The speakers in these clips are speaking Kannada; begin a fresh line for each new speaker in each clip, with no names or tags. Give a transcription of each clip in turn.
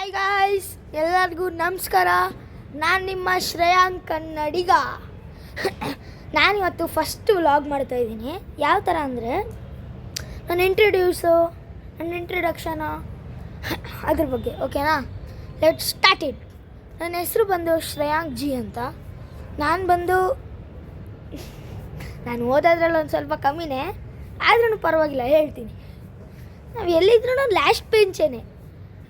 ಹಾಯ್ ಗಾಯ್ಸ್, ಎಲ್ಲರಿಗೂ ನಮಸ್ಕಾರ. ನಾನು ನಿಮ್ಮ ಶ್ರೇಯಾಂಕ್ ಕನ್ನಡಿಗ. ನಾನಿವತ್ತು ಫಸ್ಟ್ ವ್ಲಾಗ್ ಮಾಡ್ತಾಯಿದ್ದೀನಿ. ಯಾವ ಥರ ಅಂದರೆ ನನ್ನ ಇಂಟ್ರಡಕ್ಷನು ಅದ್ರ ಬಗ್ಗೆ. ಓಕೆನಾ, ಲೆಟ್ ಸ್ಟಾರ್ಟ್ ಇಟ್. ನನ್ನ ಹೆಸರು ಬಂದು ಶ್ರೇಯಾಂಕ್ ಜಿ ಅಂತ. ನಾನು ಓದೋದ್ರಲ್ಲಿ ಒಂದು ಸ್ವಲ್ಪ ಕಮ್ಮಿನೇ, ಆದ್ರೂ ಪರವಾಗಿಲ್ಲ ಹೇಳ್ತೀನಿ. ನಾವು ಎಲ್ಲಿದ್ರೂ ಲಾಸ್ಟ್ ಬೆಂಚೇನೆ,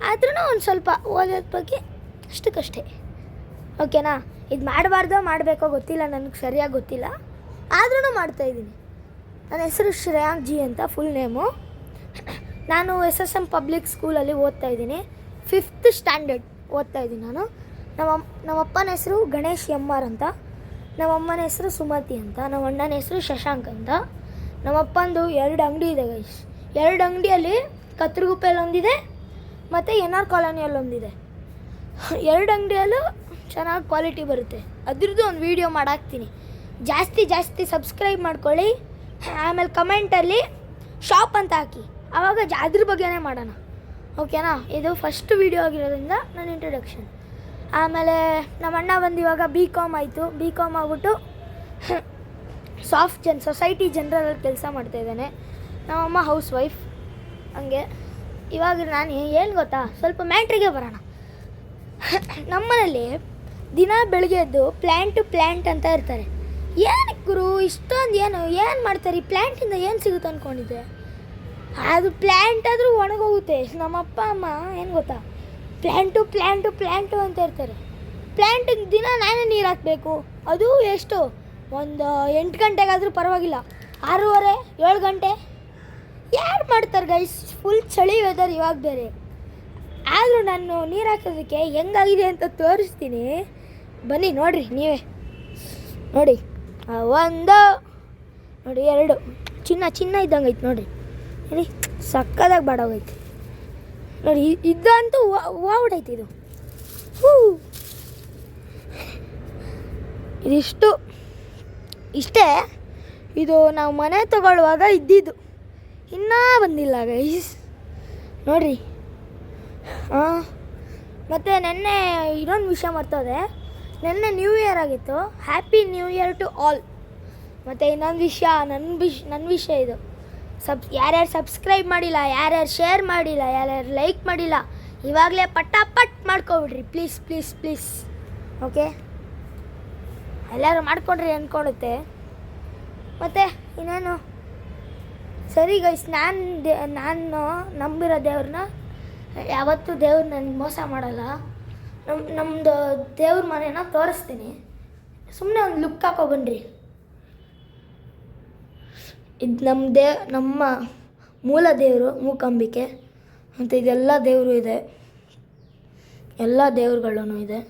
ಆದ್ರೂ ಒಂದು ಸ್ವಲ್ಪ ಓದೋದ್ರ ಬಗ್ಗೆ ಅಷ್ಟಕ್ಕಷ್ಟೇ. ಓಕೆನಾ, ಇದು ಮಾಡಬೇಕೋ ಗೊತ್ತಿಲ್ಲ, ನನಗೆ ಸರಿಯಾಗಿ ಗೊತ್ತಿಲ್ಲ, ಆದ್ರೂ ಮಾಡ್ತಾಯಿದ್ದೀನಿ. ನನ್ನ ಹೆಸರು ಶ್ರೇಯಾಂಕ್ ಜಿ ಅಂತ, ಫುಲ್ ನೇಮು. ನಾನು SSM ಪಬ್ಲಿಕ್ ಸ್ಕೂಲಲ್ಲಿ ಓದ್ತಾಯಿದ್ದೀನಿ. 5th ಸ್ಟ್ಯಾಂಡರ್ಡ್ ಓದ್ತಾಯಿದ್ದೀನಿ ನಾನು. ನಮ್ಮಪ್ಪನ ಹೆಸರು ಗಣೇಶ್ MR ಅಂತ, ನಮ್ಮಮ್ಮನ ಹೆಸರು ಸುಮತಿ ಅಂತ, ನಮ್ಮ ಅಣ್ಣನ ಹೆಸರು ಶಶಾಂಕ್ ಅಂತ. ನಮ್ಮಪ್ಪಂದು 2 ಅಂಗಡಿ ಇದೆ ಗೈಸ್. 2 ಅಂಗಡಿಯಲ್ಲಿ ಕತ್ರಗುಪ್ಪೆಯಲ್ಲಿ ಒಂದಿದೆ ಮತ್ತು NR ಕಾಲೋನಿಯಲ್ಲಿ ಒಂದಿದೆ. 2 ಅಂಗಡಿಯಲ್ಲೂ ಚೆನ್ನಾಗಿ ಕ್ವಾಲಿಟಿ ಬರುತ್ತೆ. ಅದ್ರದ್ದು ಒಂದು ವೀಡಿಯೋ ಮಾಡಾಕ್ತೀನಿ. ಜಾಸ್ತಿ ಸಬ್ಸ್ಕ್ರೈಬ್ ಮಾಡ್ಕೊಳ್ಳಿ. ಆಮೇಲೆ ಕಮೆಂಟಲ್ಲಿ ಶಾಪ್ ಅಂತ ಹಾಕಿ, ಆವಾಗ ಅದ್ರ ಬಗ್ಗೆನೇ ಮಾಡೋಣ. ಓಕೆನಾ, ಇದು ಫಸ್ಟ್ ವೀಡಿಯೋ ಆಗಿರೋದ್ರಿಂದ ನನ್ನ ಇಂಟ್ರಡಕ್ಷನ್. ಆಮೇಲೆ ನಮ್ಮ ಅಣ್ಣ ಬಂದು ಇವಾಗ BCom ಆಯಿತು. BCom ಆಗ್ಬಿಟ್ಟು ಸೊಸೈಟಿ ಜನರಲ್ ಕೆಲಸ ಮಾಡ್ತಾಯಿದ್ದಾನೆ. ನಮ್ಮಮ್ಮ ಹೌಸ್ ವೈಫ್. ಹಂಗೆ ಇವಾಗ ನಾನು ಏನು ಗೊತ್ತಾ, ಸ್ವಲ್ಪ ಮ್ಯಾಟ್ರಿಗೆ ಬರೋಣ. ನಮ್ಮನೇಲಿ ದಿನ ಬೆಳಗ್ಗೆ ಎದ್ದು ಪ್ಲ್ಯಾಂಟ್ ಅಂತ ಇರ್ತಾರೆ. ಏನಕ್ಕೆ ಗುರು ಇಷ್ಟೊಂದು ಏನು ಮಾಡ್ತಾರೆ? ಈ ಪ್ಲ್ಯಾಂಟಿಂದ ಏನು ಸಿಗುತ್ತೆ ಅಂದ್ಕೊಂಡಿದ್ದೆ? ಅದು ಪ್ಲ್ಯಾಂಟ್ ಆದರೂ ಒಣಗೋಗುತ್ತೆ. ನಮ್ಮ ಅಪ್ಪ ಅಮ್ಮ ಏನು ಗೊತ್ತಾ, ಪ್ಲ್ಯಾಂಟು ಅಂತ ಇರ್ತಾರೆ. ಪ್ಲ್ಯಾಂಟಿಗೆ ದಿನ ನಾನೇ ನೀರು ಹಾಕಬೇಕು. ಅದು ಎಷ್ಟು, ಒಂದು 8 ಗಂಟೆಗಾದರೂ ಪರವಾಗಿಲ್ಲ, 6:30 7 ಗಂಟೆ ಯಾರು ಮಾಡ್ತಾರೆ ಗೈಸ್? ಫುಲ್ ಚಳಿ ವೆದರ್ ಇವಾಗ ಬೇರೆ. ಆದರೂ ನಾನು ನೀರು ಹಾಕೋದಕ್ಕೆ ಹೆಂಗಾಗಿದೆ ಅಂತ ತೋರಿಸ್ತೀನಿ, ಬನ್ನಿ ನೋಡಿರಿ ನೀವೇ. ನೋಡಿ, 1 ನೋಡಿ 2 ಚಿನ್ನ ಇದ್ದಂಗೆ ಐತೆ ನೋಡಿರಿ. ನೋಡಿ ಸಕ್ಕದಾಗಿ ಬಾಡೋಗೈತೆ ನೋಡಿ. ಇದಂತೂ ಓಡೈತೆ ಇದು. ಇಷ್ಟೇ. ಇದು ನಾವು ಮನೆ ತಗೊಳ್ಳುವಾಗ ಇದ್ದಿದ್ದು, ಇನ್ನೂ ಬಂದಿಲ್ಲ ಗೈಸ್ ನೋಡಿರಿ. ಮತ್ತು ನೆನ್ನೆ ಇನ್ನೊಂದು ವಿಷಯ ಮರ್ತೋದೆ. ನೆನ್ನೆ ನ್ಯೂ ಇಯರ್ ಆಗಿತ್ತು. Happy new year to all. ಮತ್ತು ಇನ್ನೊಂದು ವಿಷಯ, ನನ್ನ ವಿಷಯ ಇದು. ಯಾರ್ಯಾರು ಸಬ್ಸ್ಕ್ರೈಬ್ ಮಾಡಿಲ್ಲ, ಯಾರ್ಯಾರು ಶೇರ್ ಮಾಡಿಲ್ಲ, ಯಾರ್ಯಾರು ಲೈಕ್ ಮಾಡಿಲ್ಲ, ಇವಾಗಲೇ ಪಟ್ ಮಾಡ್ಕೊಬಿಡ್ರಿ ಪ್ಲೀಸ್. ಓಕೆ, ಎಲ್ಲರೂ ಮಾಡ್ಕೊಂಡ್ರಿ ಅಂದ್ಕೊಳುತ್ತೆ. ಮತ್ತು ಇನ್ನೇನು ಸರಿ ಗೈಸ್, ನಾನು ನಂಬಿರೋ ದೇವ್ರನ್ನ ಯಾವತ್ತೂ ದೇವ್ರು ನನಗೆ ಮೋಸ ಮಾಡಲ್ಲ. ನಮ್ಮದು ದೇವ್ರ ಮನೇನ ತೋರಿಸ್ತೀನಿ. ಸುಮ್ಮನೆ ಒಂದು ಲುಕ್ ಹಾಕೊಬನ್ರಿ. ಇದು ನಮ್ಮ ಮೂಲ ದೇವರು ಮೂಕಾಂಬಿಕೆ. ಮತ್ತು ಇದೆಲ್ಲ ದೇವರು ಇದೆ, ಎಲ್ಲ ದೇವ್ರುಗಳೂ ಇದೆ.